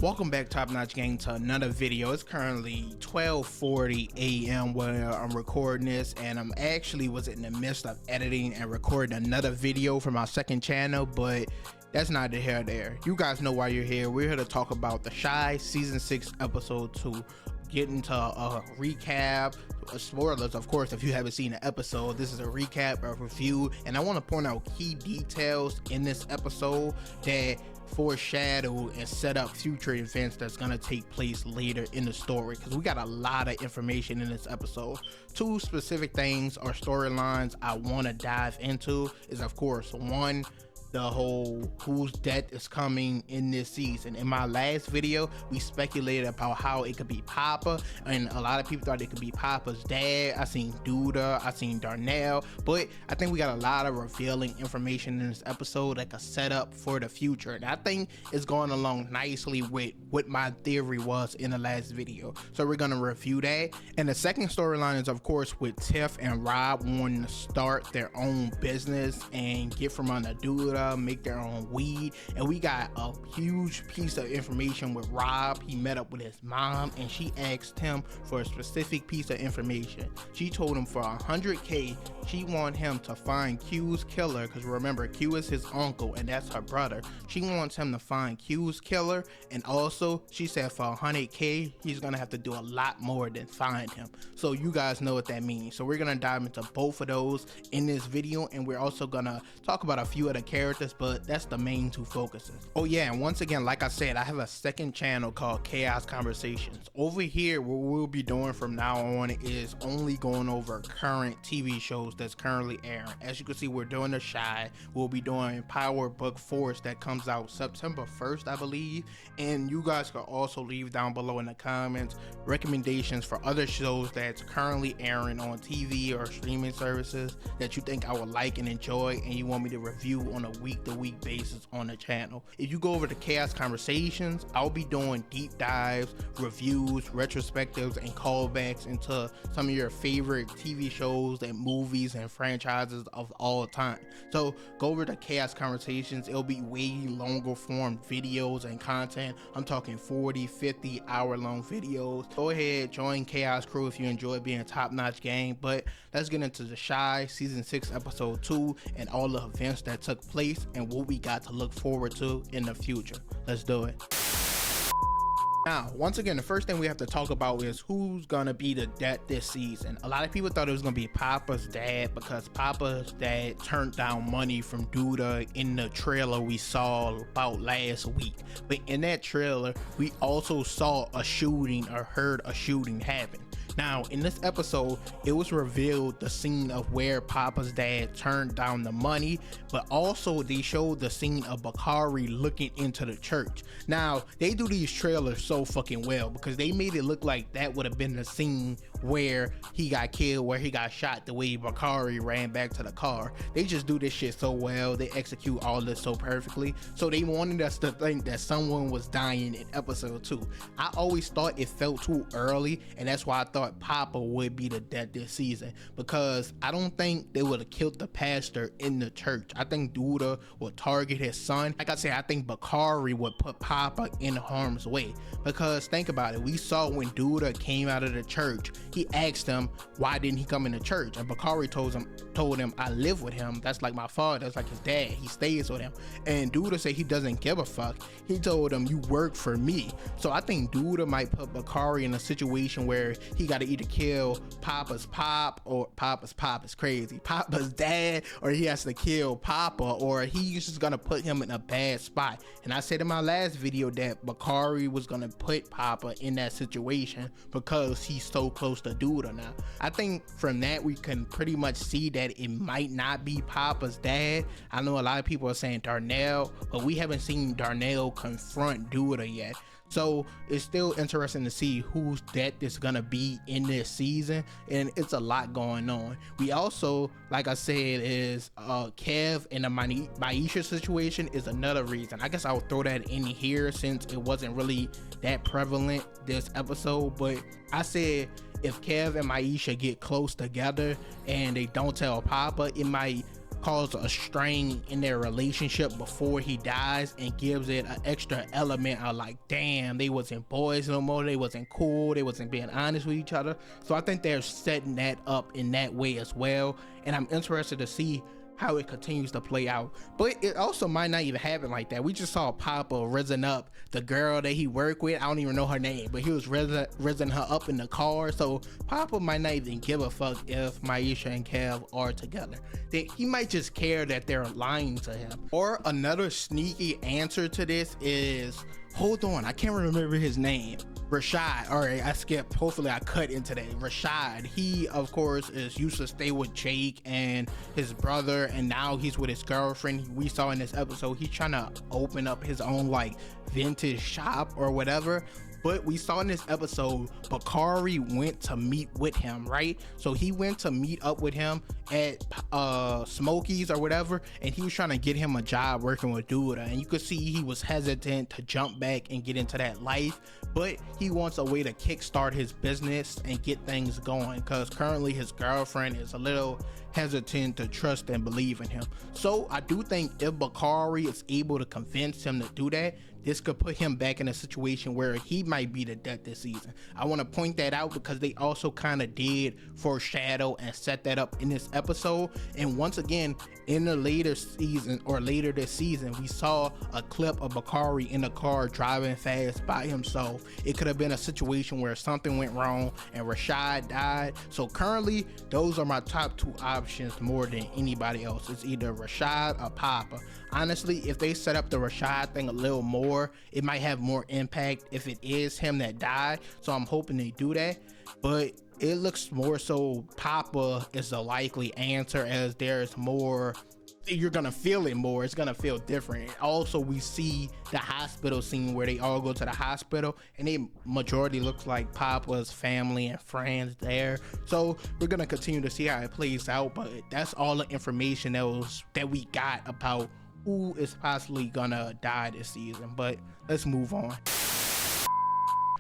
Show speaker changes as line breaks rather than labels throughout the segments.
Welcome back, Top Notch Gang, to another video. It's currently 12:40 a.m. where I'm recording this, and I'm actually was in the midst of editing and recording another video for my second channel, but that's neither here nor there. You guys know why you're here. We're here to talk about The Chi Season 6 Episode 2. Get into a recap, spoilers of course if you haven't seen the episode. This is a recap, a review, and I want to point out key details in this episode that foreshadow and set up future events that's gonna take place later in the story, because we got a lot of information in this episode. Two specific things or storylines I want to dive into is, of course, one, the whole whose death is coming in this season. In my last video, we speculated about how it could be Papa, and a lot of people thought it could be Papa's dad. I seen Douda, I seen Darnell, but I think we got a lot of revealing information in this episode that could set up for the future, and I think it's going along nicely with what my theory was in the last video. So we're gonna review that. And the second storyline is, of course, with Tiff and Rob wanting to start their own business and get from under Douda, make their own weed. And we got a huge piece of information with Rob. He met up with his mom and she asked him for a specific piece of information. She told him for 100K she want him to find Q's killer, because remember, Q is his uncle and that's her brother. She wants him to find Q's killer, and also she said for 100K he's gonna have to do a lot more than find him. So you guys know what that means. So we're gonna dive into both of those in this video, and we're also gonna talk about a few of the characters, but that's the main two focuses. Oh yeah, and once again, like I said, I have a second channel called Chaos Conversations. Over here, what we'll be doing from now on is only going over current TV shows that's currently airing. As you can see, we're doing The Chi. We'll be doing Power Book Force that comes out September 1st, I believe. And you guys can also leave down below in the comments recommendations for other shows that's currently airing on TV or streaming services that you think I would like and enjoy, and you want me to review on a week-to-week basis on the channel. If you go over to Chaos Conversations, I'll be doing deep dives, reviews, retrospectives, and callbacks into some of your favorite TV shows and movies and franchises of all time. So go over to Chaos Conversations. It'll be way longer form videos and content. I'm talking 40, 50 hour long videos. Go ahead, join Chaos Crew if you enjoy being a top-notch gang. But let's get into The Chi Season 6 Episode 2 and all the events that took place and what we got to look forward to in the future. Let's do it. Now, once again, the first thing we have to talk about is who's gonna be the dad this season. A lot of people thought it was gonna be Papa's dad because Papa's dad turned down money from Douda in the trailer we saw about last week. But in that trailer, we also saw a shooting or heard a shooting happen. Now, in this episode, it was revealed the scene of where Papa's dad turned down the money, but also they showed the scene of Bakari looking into the church. Now, they do these trailers so fucking well because they made it look like that would have been the scene where he got killed, where he got shot, the way Bakari ran back to the car. They just do this shit so well. They execute all this so perfectly. So they wanted us to think that someone was dying in episode 2. I always thought it felt too early, and that's why I thought Papa would be the dead this season, because I don't think they would have killed the pastor in the church. I think Douda would target his son. Like I said, I think Bakari would put Papa in harm's way, because think about it. We saw when Douda came out of the church, he asked him why didn't he come in the church, and Bakari told him I live with him, that's like my father, that's like his dad, he stays with him. And Douda said he doesn't give a fuck. He told him you work for me. So I think Douda might put Bakari in a situation where he got to either kill Papa's pop, or Papa's pop is crazy, Papa's dad, or he has to kill Papa, or he's just gonna put him in a bad spot. And I said in my last video that Bakari was gonna put Papa in that situation because he's so close to Douda now. I think from that we can pretty much see that it might not be Papa's dad. I know a lot of people are saying Darnell, but we haven't seen Darnell confront Douda yet. So it's still interesting to see whose death is gonna be in this season, and it's a lot going on. We also, like I said, is Kev and the Maisha situation is another reason. I guess I'll throw that in here since it wasn't really that prevalent this episode, but I said if Kev and Maisha get close together and they don't tell Papa, it might cause a strain in their relationship before he dies, and gives it an extra element of like, damn, they wasn't boys no more, they wasn't cool, they wasn't being honest with each other. So I think they're setting that up in that way as well, and I'm interested to see how it continues to play out. But it also might not even happen like that. We just saw Papa risen up the girl that he worked with. I don't even know her name, but he was risen her up in the car. So Papa might not even give a fuck if Maisha and Kev are together. He might just care that they're lying to him. Or another sneaky answer to this is, hold on, I can't remember his name. Rashad. All right, I skipped. Hopefully I cut into that. Rashad, he of course used to stay with Jake and his brother, and now he's with his girlfriend. We saw in this episode he's trying to open up his own like vintage shop or whatever. But we saw in this episode, Bakari went to meet with him, right? So he went to meet up with him at Smokey's or whatever, and he was trying to get him a job working with Douda, and you could see he was hesitant to jump back and get into that life, but he wants a way to kickstart his business and get things going, because currently his girlfriend is a little hesitant to trust and believe in him. So I do think if Bakari is able to convince him to do that, this could put him back in a situation where he might be the death this season. I want to point that out because they also kind of did foreshadow and set that up in this episode. And once again, in the later season or later this season, we saw a clip of Bakari in the car driving fast by himself. It could have been a situation where something went wrong and Rashad died. So currently, those are my top two options more than anybody else. It's either Rashad or Papa. Honestly, if they set up the Rashad thing a little more, it might have more impact if it is him that died. So I'm hoping they do that. But it looks more so Papa is the likely answer, as there's more, you're gonna feel it more, it's gonna feel different. Also, we see the hospital scene where they all go to the hospital and they majority looks like Papa's family and friends there. So we're gonna continue to see how it plays out, but that's all the information that we got about who is possibly gonna die this season. But let's move on.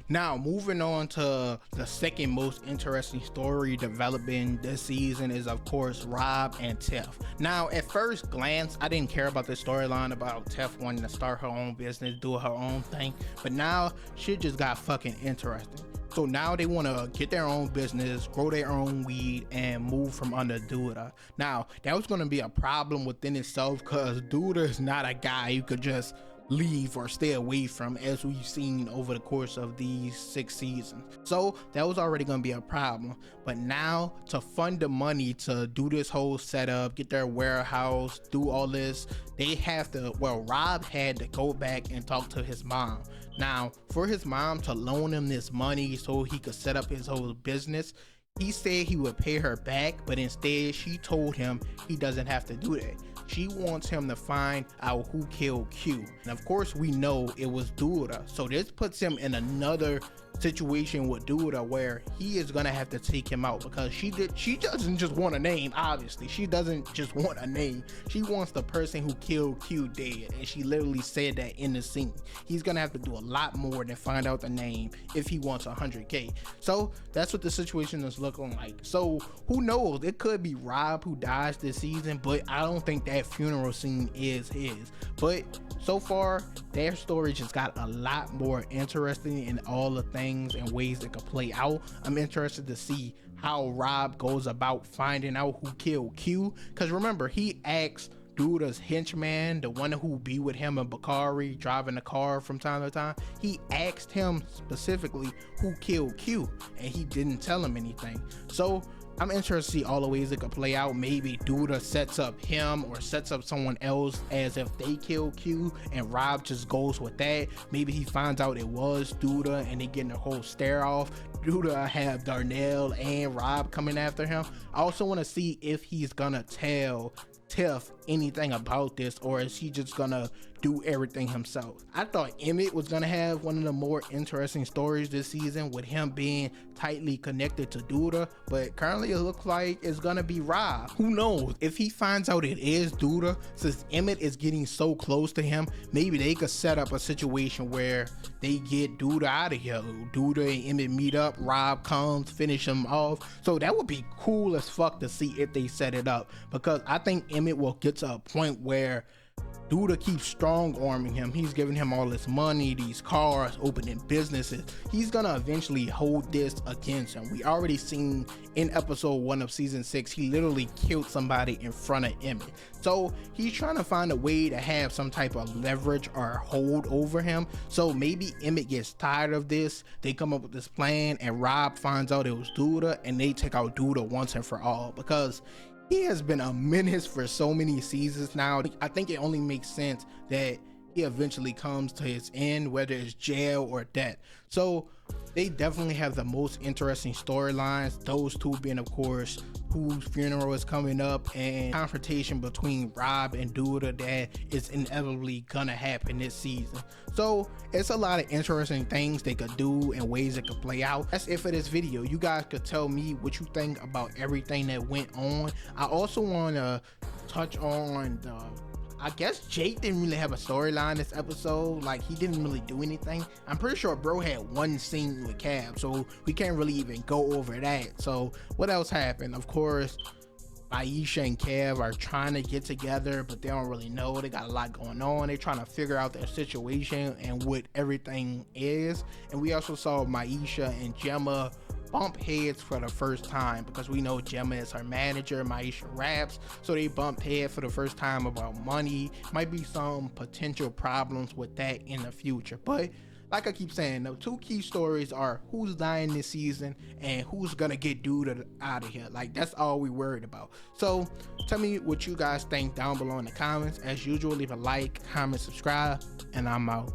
Now, moving on to the second most interesting story developing this season is, of course, Rob and Tiff. Now, at first glance, I didn't care about the storyline about Tiff wanting to start her own business, do her own thing, but now shit just got fucking interesting. So now they want to get their own business, grow their own weed, and move from under Douda. Now, that was going to be a problem within itself, because Douda is not a guy you could just leave or stay away from, as we've seen over the course of these 6 seasons. So that was already going to be a problem. But now, to fund the money to do this whole setup, get their warehouse, do all this, they have to, well, Rob had to go back and talk to his mom. Now, for his mom to loan him this money so he could set up his whole business, he said he would pay her back, but instead she told him he doesn't have to do that. She wants him to find out who killed Q. And of course we know it was Douda. So this puts him in another situation with Douda where he is gonna have to take him out, because she doesn't just want a name. Obviously she doesn't just want a name, she wants the person who killed Q dead, and she literally said that in the scene. He's gonna have to do a lot more than find out the name if he wants 100k. So that's what the situation is looking like. So who knows, it could be Rob who dies this season, but I don't think that funeral scene is his. But so far their story just got a lot more interesting in all the things and ways it could play out. I'm interested to see how Rob goes about finding out who killed Q, because remember, he asked Douda's henchman, the one who be with him and Bakari driving the car from time to time, he asked him specifically who killed Q, and he didn't tell him anything. So I'm interested to see all the ways it could play out. Maybe Douda sets up him or sets up someone else as if they killed Q, and Rob just goes with that. Maybe he finds out it was Douda and they getting a whole stare off. Douda have Darnell and Rob coming after him. I also want to see if he's gonna tell Tiff anything about this, or is he just gonna do everything himself. I thought Emmett was gonna have one of the more interesting stories this season, with him being tightly connected to Douda, but currently it looks like it's gonna be Rob. Who knows, if he finds out it is Douda, since Emmett is getting so close to him, maybe they could set up a situation where they get Douda out of here. Douda and Emmett meet up, Rob comes, finish him off. So that would be cool as fuck to see if they set it up, because I think Emmett will get to a point where Douda keeps strong arming him. He's giving him all this money, these cars, opening businesses. He's gonna eventually hold this against him. We already seen in episode 1 of season 6, he literally killed somebody in front of Emmett. So he's trying to find a way to have some type of leverage or hold over him. So maybe Emmett gets tired of this, they come up with this plan, and Rob finds out it was Douda, and they take out Douda once and for all, because he has been a menace for so many seasons now. I think it only makes sense that he eventually comes to his end, whether it's jail or death. So they definitely have the most interesting storylines, those two being, of course, whose funeral is coming up, and confrontation between Rob and Douda that is inevitably gonna happen this season. So it's a lot of interesting things they could do and ways it could play out. That's it for this video. You guys could tell me what you think about everything that went on. I also want to touch on I guess Jake didn't really have a storyline this episode. Like, he didn't really do anything. I'm pretty sure bro had one scene with Cab, so we can't really even go over that. So what else happened? Of course, Aisha and Kev are trying to get together, but they don't really know. They got a lot going on. They're trying to figure out their situation and what everything is. And we also saw Maisha and Gemma bump heads for the first time, because we know Gemma is her manager, Maisha raps, so they bump heads for the first time about money. Might be some potential problems with that in the future, but like I keep saying, the two key stories are who's dying this season and who's gonna get Douda out of here. Like, that's all we worried about. So tell me what you guys think down below in the comments. As usual, leave a like, comment, subscribe, and I'm out.